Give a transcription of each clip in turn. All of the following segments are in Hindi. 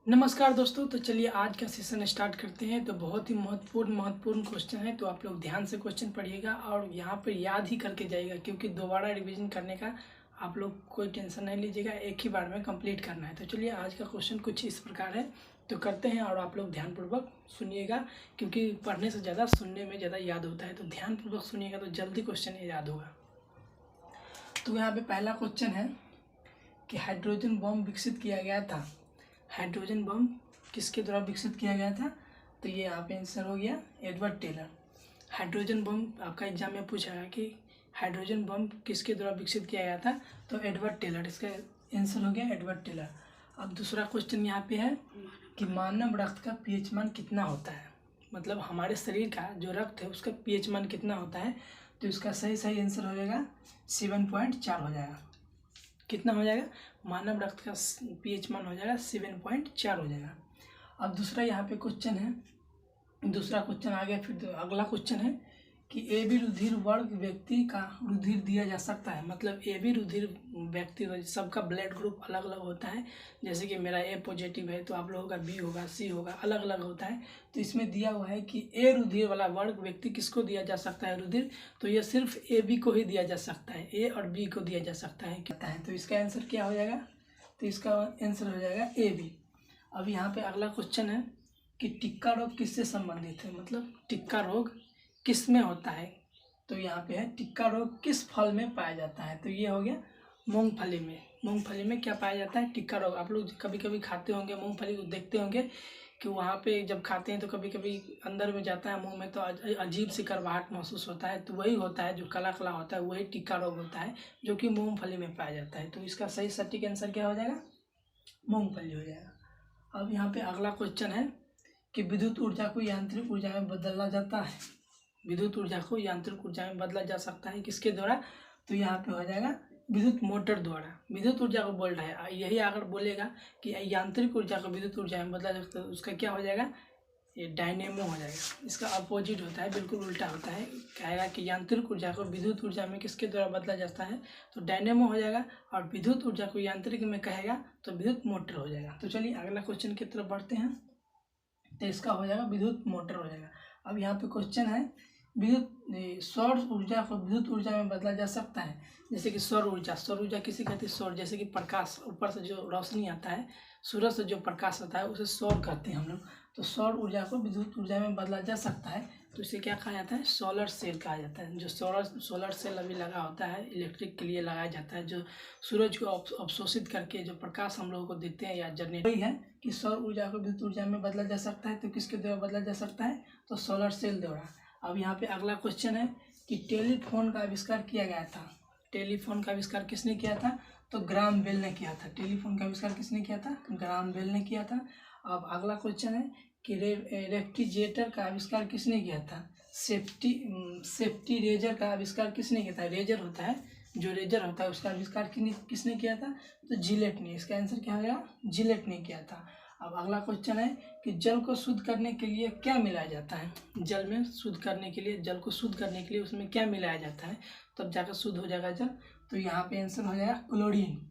नमस्कार दोस्तों। तो चलिए आज का सेशन स्टार्ट करते हैं। तो बहुत ही महत्वपूर्ण क्वेश्चन है, तो आप लोग ध्यान से क्वेश्चन पढ़िएगा और यहाँ पर याद ही करके जाइएगा, क्योंकि दोबारा रिवीजन करने का आप लोग कोई टेंशन नहीं लीजिएगा, एक ही बार में कंप्लीट करना है। तो चलिए आज का क्वेश्चन कुछ इस प्रकार है, तो करते हैं और आप लोग ध्यानपूर्वक सुनिएगा, क्योंकि पढ़ने से ज़्यादा सुनने में ज़्यादा याद होता है। तो ध्यानपूर्वक सुनिएगा तो जल्दी क्वेश्चन याद होगा। तो यहाँ पे पहला क्वेश्चन है कि हाइड्रोजन बम विकसित किया गया था। हाइड्रोजन बम किसके द्वारा विकसित किया गया था? तो ये यहाँ पे आंसर हो गया एडवर्ड टेलर। हाइड्रोजन बम आपका एग्जाम में पूछा है कि हाइड्रोजन बम किसके द्वारा विकसित किया गया था, तो एडवर्ड टेलर, इसका आंसर हो गया एडवर्ड टेलर। अब दूसरा क्वेश्चन यहाँ पे है कि मानव रक्त का पीएच मान कितना होता है, मतलब हमारे शरीर का जो रक्त है उसका पीएच मान कितना होता है। तो इसका सही आंसर हो जाएगा 7.4 हो जाएगा। कितना हो जाएगा? मानव रक्त का पीएच मान हो जाएगा 7.4 हो जाएगा। अब दूसरा यहाँ पे क्वेश्चन है, दूसरा क्वेश्चन आ गया। फिर अगला क्वेश्चन है कि ए बी रुधिर वर्ग व्यक्ति का रुधिर दिया जा सकता है। मतलब ए बी रुधिर व्यक्ति, सबका ब्लड ग्रुप अलग अलग होता है। जैसे कि मेरा ए पॉजिटिव है तो आप लोगों का बी होगा, सी होगा, अलग अलग होता है। तो इसमें दिया हुआ है कि ए रुधिर वाला वर्ग व्यक्ति किसको दिया जा सकता है रुधिर, तो ये सिर्फ ए बी को ही दिया जा सकता है, ए और बी को दिया जा सकता है। कहता है तो इसका आंसर क्या हो जाएगा? तो इसका आंसर हो जाएगा ए बी। अब यहाँ पे अगला क्वेश्चन है कि टिक्का रोग किससे संबंधित है, मतलब टिक्का रोग किस में होता है। तो यहाँ पे है टिक्का रोग किस फल में पाया जाता है, तो ये हो गया मूंगफली में। मूंगफली में क्या पाया जाता है? टिक्का रोग। आप लोग कभी कभी खाते होंगे मूंगफली को, देखते होंगे कि वहाँ पे जब खाते हैं तो कभी कभी अंदर में जाता है मुंह में, तो अजीब सी कड़वाहट महसूस होता है। तो वही होता है, जो काला काला होता है वही टिक्का रोग होता है, जो कि मूंगफली में पाया जाता है। तो इसका सही सटीक आंसर क्या हो जाएगा? मूंगफली हो जाएगा। अब यहाँ पे अगला क्वेश्चन है कि विद्युत ऊर्जा को यांत्रिक ऊर्जा में बदला जाता है। विद्युत ऊर्जा को यांत्रिक ऊर्जा में बदला जा सकता है किसके द्वारा? तो यहाँ पे हो जाएगा विद्युत मोटर द्वारा। विद्युत ऊर्जा को बोल रहा है, यही अगर बोलेगा कि यांत्रिक ऊर्जा को विद्युत ऊर्जा में बदला जा सकता है, उसका क्या हो जाएगा? ये डायनेमो हो जाएगा। इसका अपोजिट होता है, बिल्कुल उल्टा होता है। कहेगा कि यांत्रिक ऊर्जा को विद्युत ऊर्जा में किसके द्वारा बदला जाता है, तो डायनेमो हो जाएगा। और विद्युत ऊर्जा को यांत्रिक में कहेगा तो विद्युत मोटर हो जाएगा। तो चलिए अगला क्वेश्चन की तरफ बढ़ते हैं। तो इसका हो जाएगा विद्युत मोटर हो जाएगा। अब यहाँ पे क्वेश्चन है विद्युत सौर ऊर्जा को विद्युत ऊर्जा में बदला जा सकता है। जैसे कि सौर ऊर्जा किसे कहते हैं? सौर, जैसे कि प्रकाश, ऊपर से जो रोशनी आता है, सूरज से जो प्रकाश आता है उसे सौर कहते हैं हम लोग। तो सौर ऊर्जा को विद्युत ऊर्जा में बदला जा सकता है, तो इसे क्या कहा जाता है? सोलर सेल कहा जाता है। जो सोलर सेल अभी लगा होता है, इलेक्ट्रिक के लिए लगाया जाता है, जो सूरज को अवशोषित करके जो प्रकाश हम लोगों को देते हैं या जनरेट। वही है कि सौर ऊर्जा को विद्युत ऊर्जा में बदला जा सकता है, तो किसके द्वारा बदला जा सकता है? तो सोलर सेल द्वारा। अब यहाँ पे अगला क्वेश्चन है कि टेलीफोन का आविष्कार किया गया था। टेलीफोन का आविष्कार किसने किया था? तो ग्राहम बेल ने किया था। टेलीफोन का आविष्कार किसने किया था? ग्राहम बेल ने किया था। अब अगला क्वेश्चन है कि रेफ्रिजरेटर का आविष्कार किसने किया था? सेफ्टी रेजर का आविष्कार किसने किया था? रेजर होता है, जो रेजर होता है उसका आविष्कार किसने किया था? तो जिलेट ने। इसका आंसर क्या हो गया? जिलेट ने किया था। अब अगला क्वेश्चन है कि जल को शुद्ध करने के लिए क्या मिलाया जाता है? जल में शुद्ध करने के लिए, जल को शुद्ध करने के लिए उसमें क्या मिलाया जाता है तब जाकर शुद्ध हो जाएगा जल? तो यहाँ पे आंसर हो जाएगा क्लोरीन।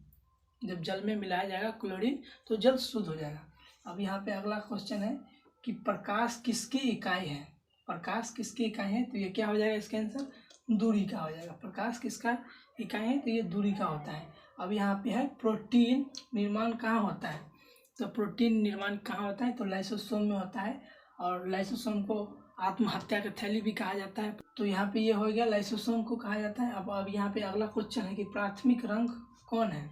जब जल में मिलाया जाएगा क्लोरीन तो जल शुद्ध हो जाएगा। अब यहाँ पे अगला क्वेश्चन है कि प्रकाश किसकी इकाई है? प्रकाश किसकी इकाई है? तो ये क्या हो जाएगा? इसका आंसर दूरी का हो जाएगा। प्रकाश किसका इकाई है? तो ये दूरी का होता है। अब यहाँ पे है प्रोटीन निर्माण कहाँ होता है? तो प्रोटीन निर्माण कहाँ होता है? तो लाइसोसोम में होता है, और लाइसोसोम को आत्महत्या का थैली भी कहा जाता है। तो यहाँ पे ये हो गया, लाइसोसोम को कहा जाता है। अब यहाँ पे अगला क्वेश्चन है कि प्राथमिक रंग कौन है?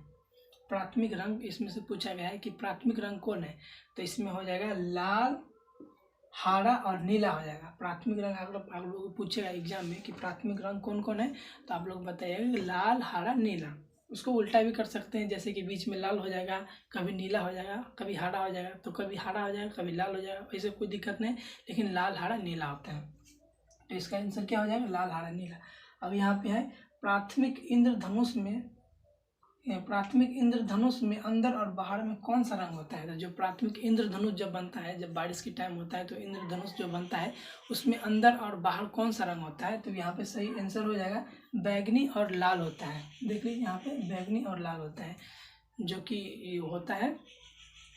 प्राथमिक रंग इसमें से पूछा गया है कि प्राथमिक रंग कौन है, तो इसमें हो जाएगा लाल, हरा और नीला हो जाएगा। प्राथमिक रंग आप लोगों को पूछेगा एग्जाम में कि प्राथमिक रंग कौन कौन है, तो आप लोग बताइएगा कि लाल, हरा, नीला। उसको उल्टा भी कर सकते हैं, जैसे कि बीच में लाल हो जाएगा, कभी नीला हो जाएगा, कभी हरा हो जाएगा, तो कभी हरा हो जाएगा, कभी लाल हो जाएगा, ऐसे कोई दिक्कत नहीं, लेकिन लाल, हरा, नीला होता है। तो इसका आंसर क्या हो जाएगा? लाल, हरा, नीला। अब यहाँ पे है प्राथमिक इंद्रधनुष में अंदर और बाहर में कौन सा रंग होता है? तो जो प्राथमिक इंद्रधनुष जब बनता है, जब बारिश की टाइम होता है तो इंद्रधनुष जो बनता है उसमें अंदर और बाहर कौन सा रंग होता है? तो यहाँ पे सही आंसर हो जाएगा बैगनी और लाल होता है। देख लीजिए यहाँ पे बैगनी और लाल होता है, जो कि होता है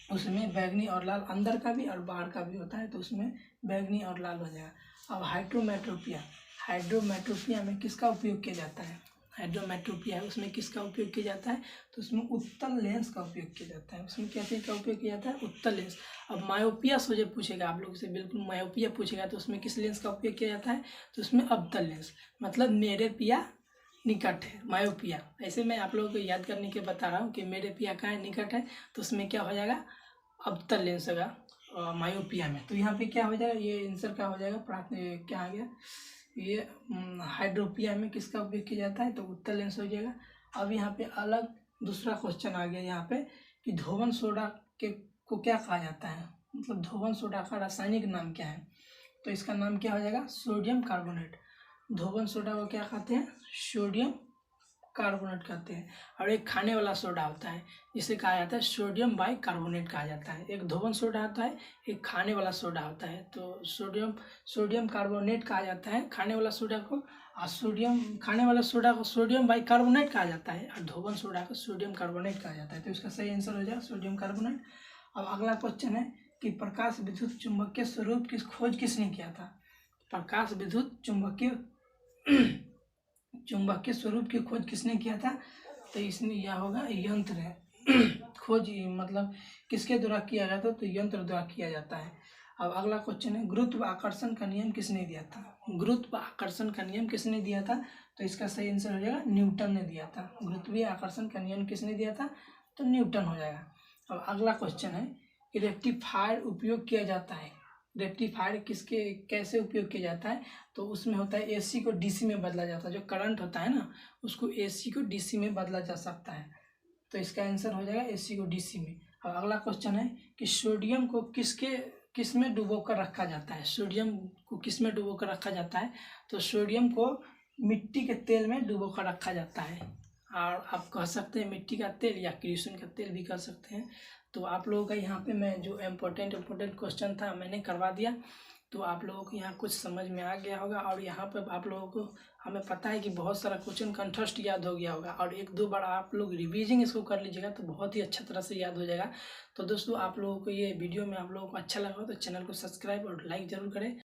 उसमें बैगनी और लाल, अंदर का भी और बाहर का भी होता है, तो उसमें बैगनी और लाल हो जाएगा। अब हाइड्रोमेट्रोपिया, हाइड्रोमेट्रोपिया में किसका उपयोग किया जाता है? हाइड्रोमेट्रोपिया है, उसमें किसका उपयोग किया जाता है? तो उसमें उत्तल लेंस का उपयोग किया जाता है। उसमें क्या चीज़ का उपयोग किया जाता है? उत्तल लेंस। अब मायोपिया से जब पूछेगा आप लोग से, बिल्कुल मायोपिया पूछेगा तो उसमें किस लेंस का उपयोग किया जाता है? तो उसमें अवतल लेंस, मतलब मेरे पिया निकट है, मायोपिया। ऐसे मैं आप लोगों को याद करने के बता रहा हूँ कि मेरे पिया कहाँ है, निकट है, तो उसमें क्या हो जाएगा? अवतल लेंस होगा मायोपिया में। तो यहाँ पे क्या हो जाएगा? ये आंसर क्या हो जाएगा? क्या आ गया? ये हाइड्रोपिया में किसका उपयोग किया जाता है? तो उत्तल लेंस हो जाएगा। अब यहाँ पे अलग दूसरा क्वेश्चन आ गया यहाँ पे कि धोवन सोडा के को क्या कहा जाता है, मतलब धोवन सोडा का रासायनिक नाम क्या है? तो इसका नाम क्या हो जाएगा? Sodium carbonate. धोवन सोडा को क्या कहते हैं? सोडियम कार्बोनेट कहते हैं। और एक खाने वाला सोडा होता है जिसे कहा जाता है सोडियम बाइकार्बोनेट कहा जाता है। एक धोवन सोडा होता है, एक खाने वाला सोडा होता है। तो सोडियम कार्बोनेट कहा जाता है खाने वाला सोडा को, और खाने वाला सोडा को सोडियम बाइकार्बोनेट कहा जाता है, और धोवन सोडा को सोडियम कार्बोनेट कहा जाता है। तो इसका सही आंसर हो जाएगा सोडियम कार्बोनेट। अब अगला क्वेश्चन है कि प्रकाश विद्युत चुंबकीय स्वरूप की खोज किसने किया था? प्रकाश विद्युत चुंबकीय स्वरूप की खोज किसने किया था? तो इसने यह होगा यंत्र है खोज, मतलब किसके द्वारा किया जाता है? तो यंत्र द्वारा किया जाता है। अब अगला क्वेश्चन है गुरुत्व आकर्षण का नियम किसने दिया था? गुरुत्व आकर्षण का नियम किसने दिया था? तो इसका सही आंसर हो जाएगा न्यूटन ने दिया था। गुरुत्वीय आकर्षण का नियम किसने दिया था? तो न्यूटन हो जाएगा। अब अगला क्वेश्चन है कि रेक्टिफायर उपयोग किया जाता है। रेक्टिफायर किसके कैसे उपयोग किया जाता है? तो उसमें होता है एसी को डीसी में बदला जाता है। जो करंट होता है ना, उसको एसी को डीसी में बदला जा सकता है। तो इसका आंसर हो जाएगा एसी को डीसी में। अब अगला क्वेश्चन है कि सोडियम को किस में डुबो कर रखा जाता है? सोडियम को किस में डुबो कर रखा जाता है? तो सोडियम को मिट्टी के तेल में डुबो कर रखा जाता है। और आप कह सकते हैं मिट्टी का तेल या केरोसिन का तेल भी कह सकते हैं। तो आप लोगों का यहाँ पे मैं जो इम्पोर्टेंट क्वेश्चन था मैंने करवा दिया। तो आप लोगों को यहाँ कुछ समझ में आ गया होगा। और यहाँ पर आप लोगों को, हमें पता है कि बहुत सारा क्वेश्चन कंठस्थ याद हो गया होगा, और एक दो बार आप लोग रिवीजिंग इसको कर लीजिएगा तो बहुत ही अच्छा तरह से याद हो जाएगा। तो दोस्तों, आप लोगों को ये वीडियो में आप लोगों को अच्छा लगा तो चैनल को सब्सक्राइब और लाइक ज़रूर करें।